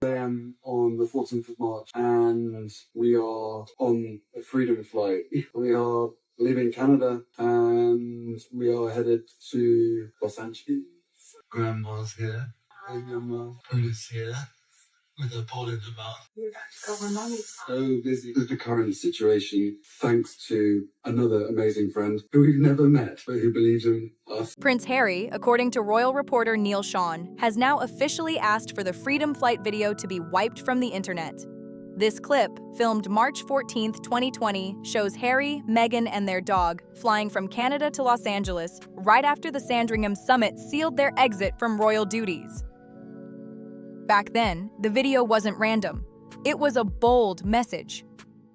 a.m. on the 14th of March, and we are on a freedom flight. We are leaving Canada, and we are headed to Los Angeles. Grandma's here, and Grandma is here with a ball in her mouth. You're about to go with Mommy. So busy with the current situation, thanks to another amazing friend who we've never met, but who believes in us. Prince Harry, according to royal reporter Neil Sean, has now officially asked for the Freedom Flight video to be wiped from the internet. This clip, filmed March 14, 2020, shows Harry, Meghan, and their dog flying from Canada to Los Angeles right after the Sandringham summit sealed their exit from royal duties. Back then, the video wasn't random. It was a bold message.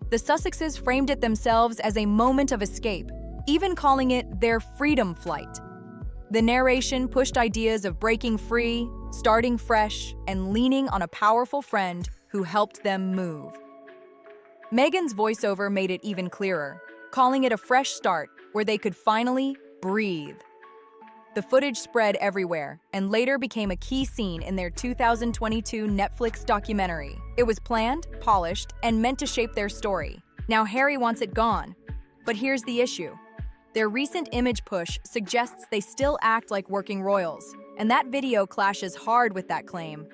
The Sussexes framed it themselves as a moment of escape, even calling it their freedom flight. The narration pushed ideas of breaking free, starting fresh, and leaning on a powerful friend who helped them move. Meghan's voiceover made it even clearer, calling it a fresh start where they could finally breathe. The footage spread everywhere and later became a key scene in their 2022 Netflix documentary. It was planned, polished, and meant to shape their story. Now Harry wants it gone. But here's the issue. Their recent image push suggests they still act like working royals, and that video clashes hard with that claim.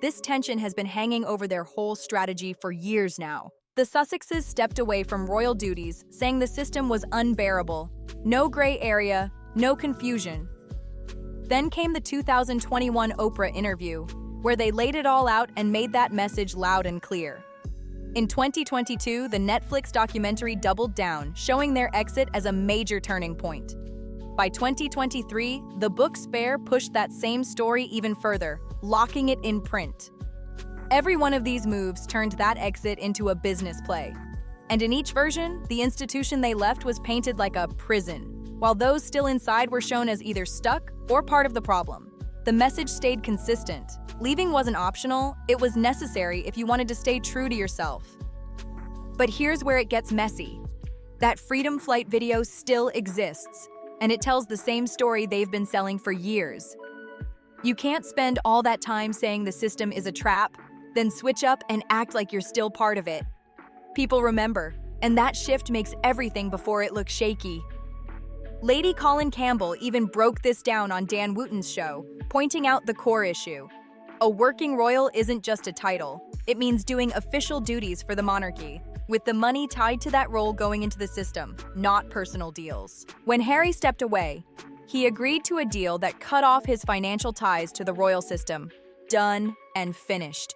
This tension has been hanging over their whole strategy for years now. The Sussexes stepped away from royal duties, saying the system was unbearable. No gray area, no confusion. Then came the 2021 Oprah interview, where they laid it all out and made that message loud and clear. In 2022, the Netflix documentary doubled down, showing their exit as a major turning point. By 2023, the book Spare pushed that same story even further, locking it in print. Every one of these moves turned that exit into a business play. And in each version, the institution they left was painted like a prison, while those still inside were shown as either stuck or part of the problem. The message stayed consistent. Leaving wasn't optional, it was necessary if you wanted to stay true to yourself. But here's where it gets messy. That Freedom Flight video still exists, and it tells the same story they've been selling for years. You can't spend all that time saying the system is a trap, then switch up and act like you're still part of it. People remember, and that shift makes everything before it looks shaky. Lady Colin Campbell even broke this down on Dan Wootton's show, pointing out the core issue. A working royal isn't just a title. It means doing official duties for the monarchy, with the money tied to that role going into the system, not personal deals. When Harry stepped away, he agreed to a deal that cut off his financial ties to the royal system. Done and finished.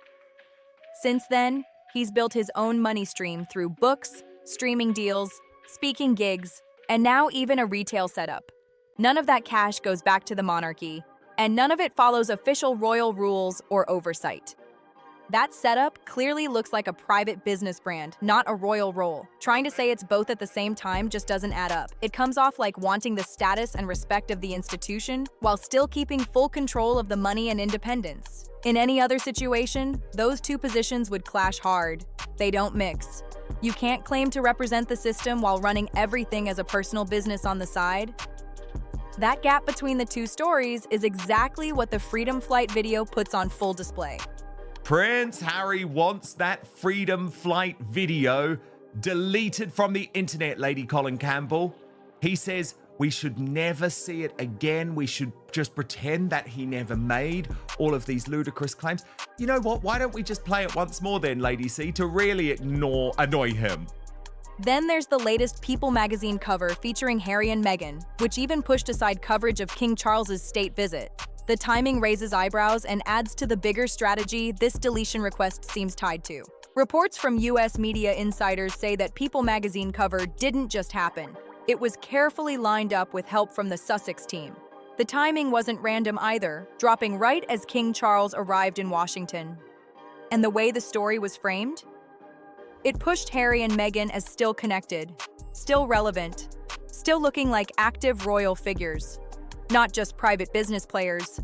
Since then, he's built his own money stream through books, streaming deals, speaking gigs, and now even a retail setup. None of that cash goes back to the monarchy, and none of it follows official royal rules or oversight. That setup clearly looks like a private business brand, not a royal role. Trying to say it's both at the same time just doesn't add up. It comes off like wanting the status and respect of the institution while still keeping full control of the money and independence. In any other situation, those two positions would clash hard. They don't mix. You can't claim to represent the system while running everything as a personal business on the side. That gap between the two stories is exactly what the Freedom Flight video puts on full display. Prince Harry wants that Freedom Flight video deleted from the internet, Lady Colin Campbell. He says we should never see it again. We should just pretend that he never made all of these ludicrous claims. You know what? Why don't we just play it once more then, Lady C, to really annoy him? Then there's the latest People magazine cover featuring Harry and Meghan, which even pushed aside coverage of King Charles's state visit. The timing raises eyebrows and adds to the bigger strategy this deletion request seems tied to. Reports from US media insiders say that People magazine cover didn't just happen. It was carefully lined up with help from the Sussex team. The timing wasn't random either, dropping right as King Charles arrived in Washington. And the way the story was framed? It pushed Harry and Meghan as still connected, still relevant, still looking like active royal figures, not just private business players.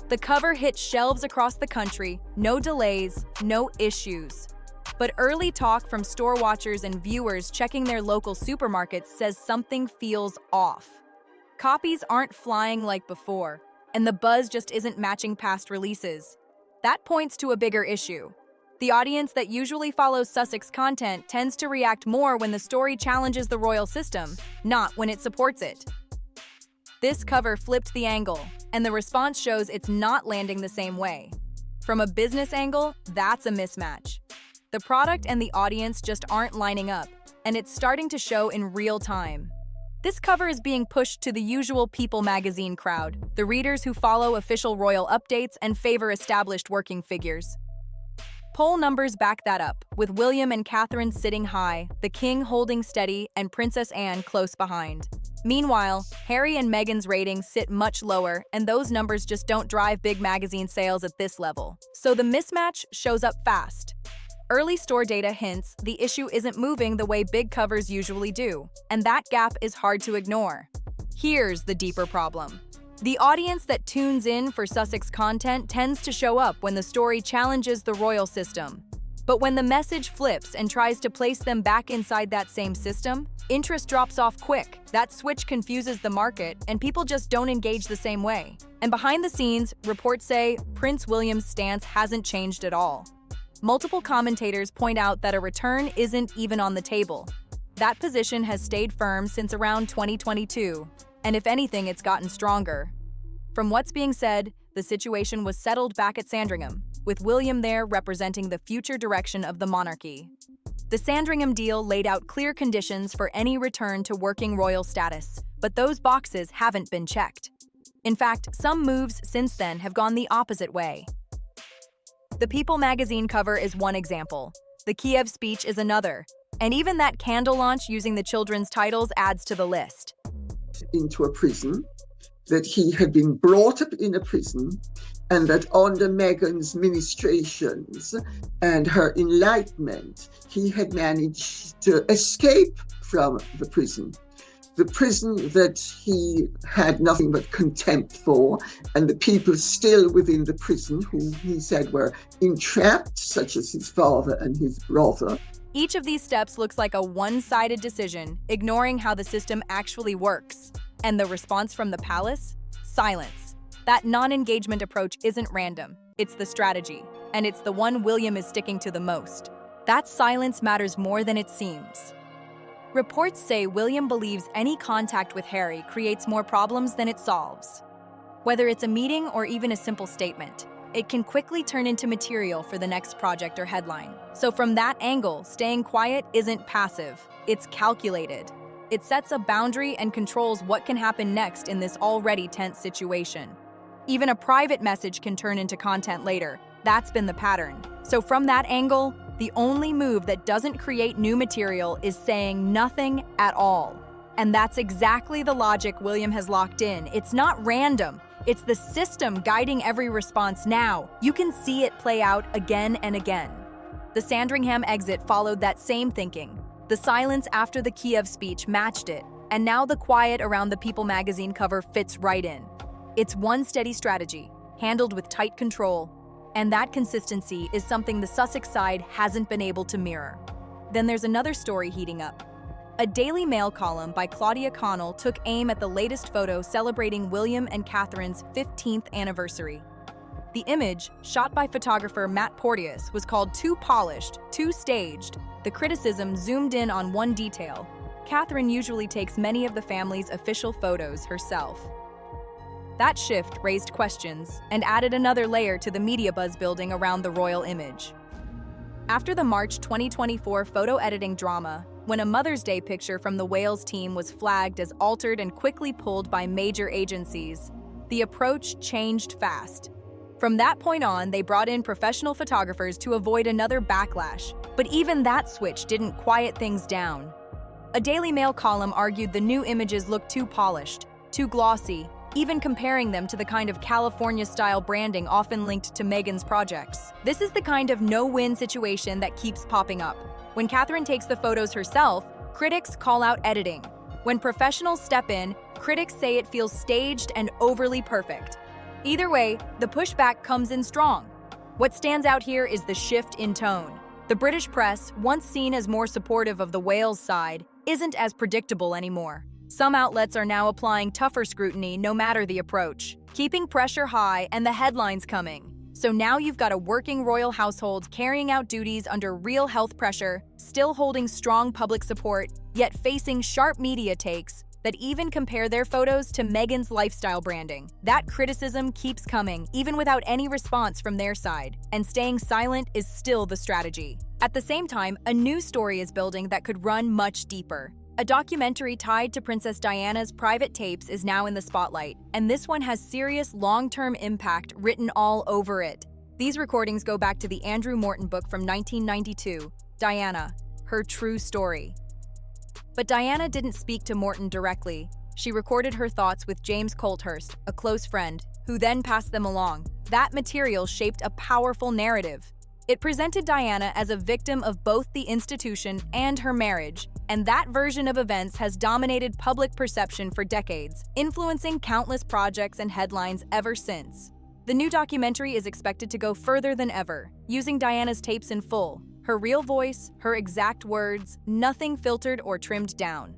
The cover hit shelves across the country, no delays, no issues. But early talk from store watchers and viewers checking their local supermarkets says something feels off. Copies aren't flying like before, and the buzz just isn't matching past releases. That points to a bigger issue. The audience that usually follows Sussex content tends to react more when the story challenges the royal system, not when it supports it. This cover flipped the angle, and the response shows it's not landing the same way. From a business angle, that's a mismatch. The product and the audience just aren't lining up, and it's starting to show in real time. This cover is being pushed to the usual People magazine crowd, the readers who follow official royal updates and favor established working figures. Poll numbers back that up, with William and Catherine sitting high, the king holding steady, and Princess Anne close behind. Meanwhile, Harry and Meghan's ratings sit much lower, and those numbers just don't drive big magazine sales at this level. So the mismatch shows up fast. Early store data hints the issue isn't moving the way big covers usually do, and that gap is hard to ignore. Here's the deeper problem. The audience that tunes in for Sussex content tends to show up when the story challenges the royal system. But when the message flips and tries to place them back inside that same system, interest drops off quick. That switch confuses the market, and people just don't engage the same way. And behind the scenes, reports say Prince William's stance hasn't changed at all. Multiple commentators point out that a return isn't even on the table. That position has stayed firm since around 2022. And if anything, it's gotten stronger. From what's being said, the situation was settled back at Sandringham, with William there representing the future direction of the monarchy. The Sandringham deal laid out clear conditions for any return to working royal status, but those boxes haven't been checked. In fact, some moves since then have gone the opposite way. The People magazine cover is one example. The Kiev speech is another. And even that candle launch using the children's titles adds to the list. Into a prison, that he had been brought up in a prison, and that under Meghan's ministrations and her enlightenment, he had managed to escape from the prison. The prison that he had nothing but contempt for, and the people still within the prison who he said were entrapped, such as his father and his brother. Each of these steps looks like a one-sided decision, ignoring how the system actually works. And the response from the palace? Silence. That non-engagement approach isn't random. It's the strategy, and it's the one William is sticking to the most. That silence matters more than it seems. Reports say William believes any contact with Harry creates more problems than it solves. Whether it's a meeting or even a simple statement, it can quickly turn into material for the next project or headline. So from that angle, staying quiet isn't passive, it's calculated. It sets a boundary and controls what can happen next in this already tense situation. Even a private message can turn into content later. That's been the pattern. So from that angle, the only move that doesn't create new material is saying nothing at all. And that's exactly the logic William has locked in. It's not random. It's the system guiding every response now. You can see it play out again and again. The Sandringham exit followed that same thinking. The silence after the Kiev speech matched it, and now the quiet around the People magazine cover fits right in. It's one steady strategy, handled with tight control, and that consistency is something the Sussex side hasn't been able to mirror. Then there's another story heating up. A Daily Mail column by Claudia Connell took aim at the latest photo celebrating William and Catherine's 15th anniversary. The image, shot by photographer Matt Porteous, was called too polished, too staged. The criticism zoomed in on one detail. Catherine usually takes many of the family's official photos herself. That shift raised questions and added another layer to the media buzz building around the royal image. After the March 2024 photo editing drama, when a Mother's Day picture from the Wales team was flagged as altered and quickly pulled by major agencies, the approach changed fast. From that point on, they brought in professional photographers to avoid another backlash, but even that switch didn't quiet things down. A Daily Mail column argued the new images looked too polished, too glossy, even comparing them to the kind of California-style branding often linked to Meghan's projects. This is the kind of no-win situation that keeps popping up. When Catherine takes the photos herself, critics call out editing. When professionals step in, critics say it feels staged and overly perfect. Either way, the pushback comes in strong. What stands out here is the shift in tone. The British press, once seen as more supportive of the Wales side, isn't as predictable anymore. Some outlets are now applying tougher scrutiny no matter the approach, keeping pressure high and the headlines coming. So now you've got a working royal household carrying out duties under real health pressure, still holding strong public support, yet facing sharp media takes that even compare their photos to Meghan's lifestyle branding. That criticism keeps coming, even without any response from their side, and staying silent is still the strategy. At the same time, a new story is building that could run much deeper. A documentary tied to Princess Diana's private tapes is now in the spotlight, and this one has serious long-term impact written all over it. These recordings go back to the Andrew Morton book from 1992, Diana, Her True Story. But Diana didn't speak to Morton directly. She recorded her thoughts with James Colthurst, a close friend, who then passed them along. That material shaped a powerful narrative. It presented Diana as a victim of both the institution and her marriage, and that version of events has dominated public perception for decades, influencing countless projects and headlines ever since. The new documentary is expected to go further than ever, using Diana's tapes in full, her real voice, her exact words, nothing filtered or trimmed down.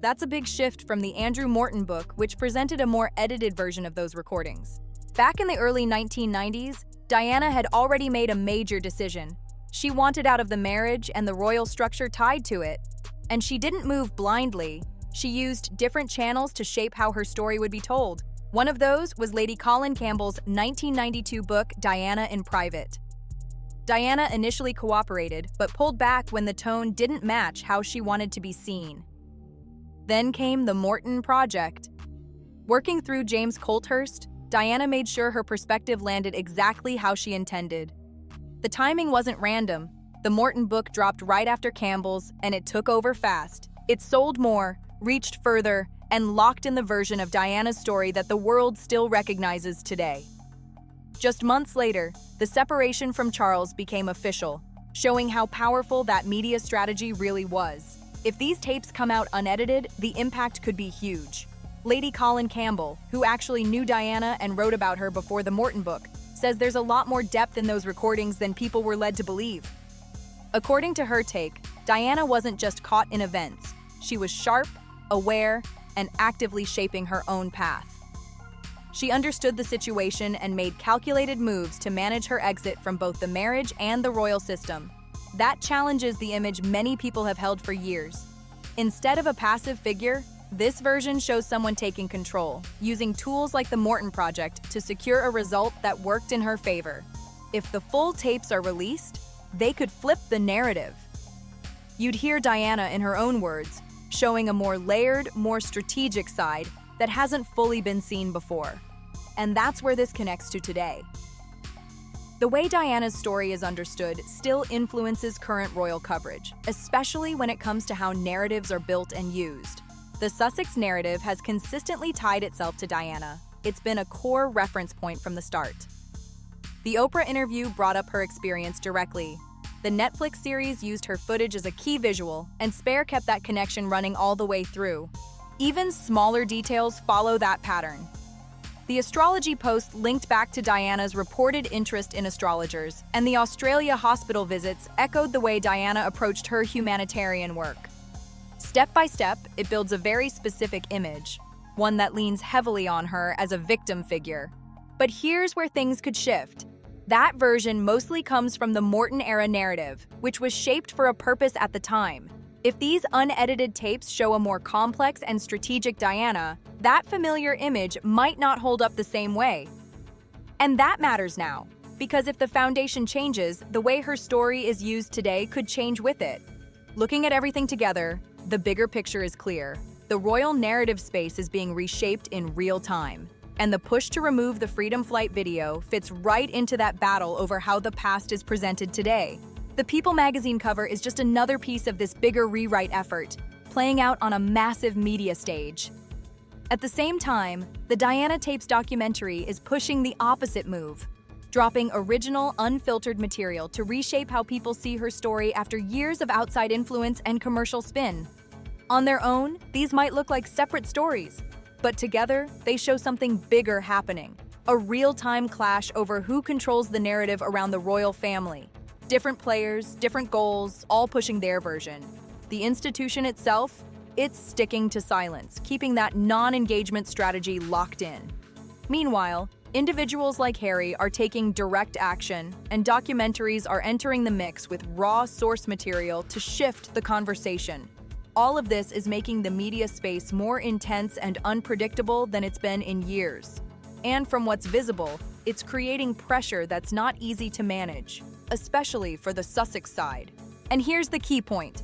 That's a big shift from the Andrew Morton book, which presented a more edited version of those recordings. Back in the early 1990s, Diana had already made a major decision. She wanted out of the marriage and the royal structure tied to it. And she didn't move blindly. She used different channels to shape how her story would be told. One of those was Lady Colin Campbell's 1992 book, Diana in Private. Diana initially cooperated, but pulled back when the tone didn't match how she wanted to be seen. Then came the Morton Project. Working through James Colthurst, Diana made sure her perspective landed exactly how she intended. The timing wasn't random. The Morton book dropped right after Campbell's, and it took over fast. It sold more, reached further, and locked in the version of Diana's story that the world still recognizes today. Just months later, the separation from Charles became official, showing how powerful that media strategy really was. If these tapes come out unedited, the impact could be huge. Lady Colin Campbell, who actually knew Diana and wrote about her before the Morton book, says there's a lot more depth in those recordings than people were led to believe. According to her take, Diana wasn't just caught in events. She was sharp, aware, and actively shaping her own path. She understood the situation and made calculated moves to manage her exit from both the marriage and the royal system. That challenges the image many people have held for years. Instead of a passive figure, this version shows someone taking control, using tools like the Morton Project to secure a result that worked in her favor. If the full tapes are released, they could flip the narrative. You'd hear Diana in her own words, showing a more layered, more strategic side that hasn't fully been seen before. And that's where this connects to today. The way Diana's story is understood still influences current royal coverage, especially when it comes to how narratives are built and used. The Sussex narrative has consistently tied itself to Diana. It's been a core reference point from the start. The Oprah interview brought up her experience directly. The Netflix series used her footage as a key visual, and Spare kept that connection running all the way through. Even smaller details follow that pattern. The astrology post linked back to Diana's reported interest in astrologers, and the Australia hospital visits echoed the way Diana approached her humanitarian work. Step by step, it builds a very specific image, one that leans heavily on her as a victim figure. But here's where things could shift. That version mostly comes from the Morton-era narrative, which was shaped for a purpose at the time. If these unedited tapes show a more complex and strategic Diana, that familiar image might not hold up the same way. And that matters now, because if the foundation changes, the way her story is used today could change with it. Looking at everything together, the bigger picture is clear. The royal narrative space is being reshaped in real time, and the push to remove the Freedom Flight video fits right into that battle over how the past is presented today. The People magazine cover is just another piece of this bigger rewrite effort, playing out on a massive media stage. At the same time, the Diana Tapes documentary is pushing the opposite move, dropping original, unfiltered material to reshape how people see her story after years of outside influence and commercial spin. On their own, these might look like separate stories, but together, they show something bigger happening, a real-time clash over who controls the narrative around the royal family. Different players, different goals, all pushing their version. The institution itself, it's sticking to silence, keeping that non-engagement strategy locked in. Meanwhile, Individuals like Harry are taking direct action, and documentaries are entering the mix with raw source material to shift the conversation. All of this is making the media space more intense and unpredictable than it's been in years. And from what's visible, it's creating pressure that's not easy to manage, especially for the Sussex side. And here's the key point.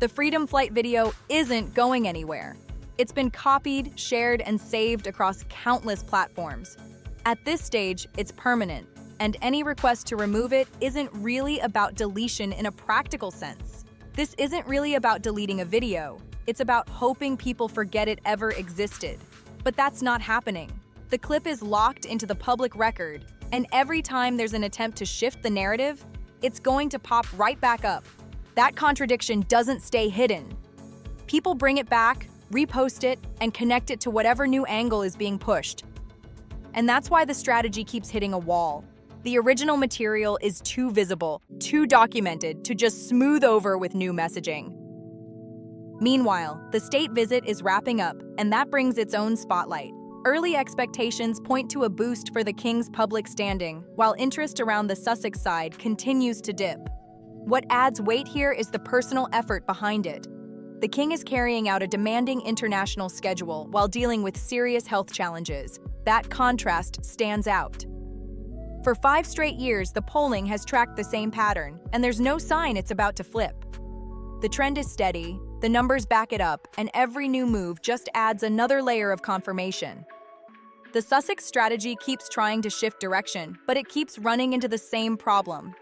The Freedom Flight video isn't going anywhere. It's been copied, shared, and saved across countless platforms. At this stage, it's permanent, and any request to remove it isn't really about deletion in a practical sense. This isn't really about deleting a video. It's about hoping people forget it ever existed. But that's not happening. The clip is locked into the public record, and every time there's an attempt to shift the narrative, it's going to pop right back up. That contradiction doesn't stay hidden. People bring it back, repost it, and connect it to whatever new angle is being pushed. And that's why the strategy keeps hitting a wall. The original material is too visible, too documented to just smooth over with new messaging. Meanwhile, the state visit is wrapping up, and that brings its own spotlight. Early expectations point to a boost for the king's public standing, while interest around the Sussex side continues to dip. What adds weight here is the personal effort behind it. The king is carrying out a demanding international schedule while dealing with serious health challenges. That contrast stands out. For 5 straight years, the polling has tracked the same pattern, and there's no sign it's about to flip. The trend is steady, the numbers back it up, and every new move just adds another layer of confirmation. The Sussex strategy keeps trying to shift direction, but it keeps running into the same problem.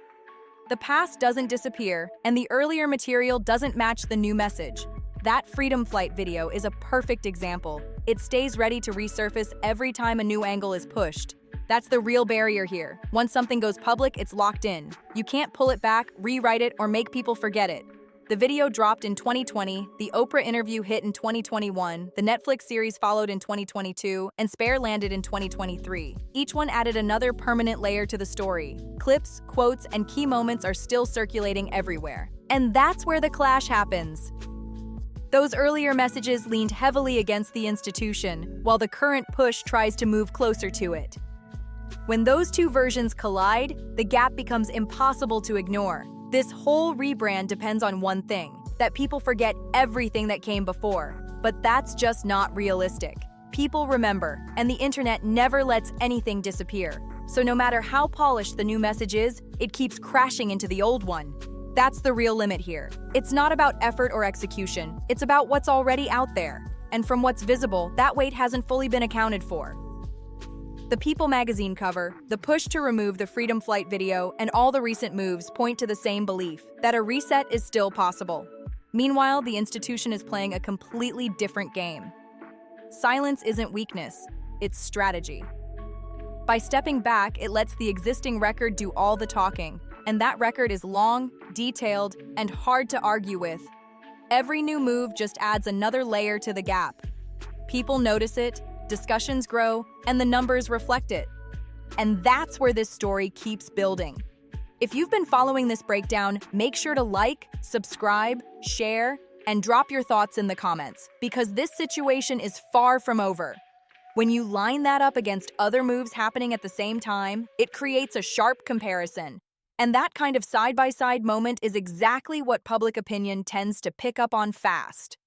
The past doesn't disappear, and the earlier material doesn't match the new message. That Freedom Flight video is a perfect example. It stays ready to resurface every time a new angle is pushed. That's the real barrier here. Once something goes public, it's locked in. You can't pull it back, rewrite it, or make people forget it. The video dropped in 2020, the Oprah interview hit in 2021, the Netflix series followed in 2022, and Spare landed in 2023. Each one added another permanent layer to the story. Clips, quotes, and key moments are still circulating everywhere. And that's where the clash happens. Those earlier messages leaned heavily against the institution, while the current push tries to move closer to it. When those two versions collide, the gap becomes impossible to ignore. This whole rebrand depends on one thing, that people forget everything that came before. But that's just not realistic. People remember, and the internet never lets anything disappear. So no matter how polished the new message is, it keeps crashing into the old one. That's the real limit here. It's not about effort or execution, it's about what's already out there. And from what's visible, that weight hasn't fully been accounted for. The People magazine cover, the push to remove the Freedom Flight video, and all the recent moves point to the same belief, that a reset is still possible. Meanwhile, the institution is playing a completely different game. Silence isn't weakness, it's strategy. By stepping back, it lets the existing record do all the talking, and that record is long, detailed, and hard to argue with. Every new move just adds another layer to the gap. People notice it, discussions grow, and the numbers reflect it. And that's where this story keeps building. If you've been following this breakdown, make sure to like, subscribe, share, and drop your thoughts in the comments, because this situation is far from over. When you line that up against other moves happening at the same time, it creates a sharp comparison. And that kind of side-by-side moment is exactly what public opinion tends to pick up on fast.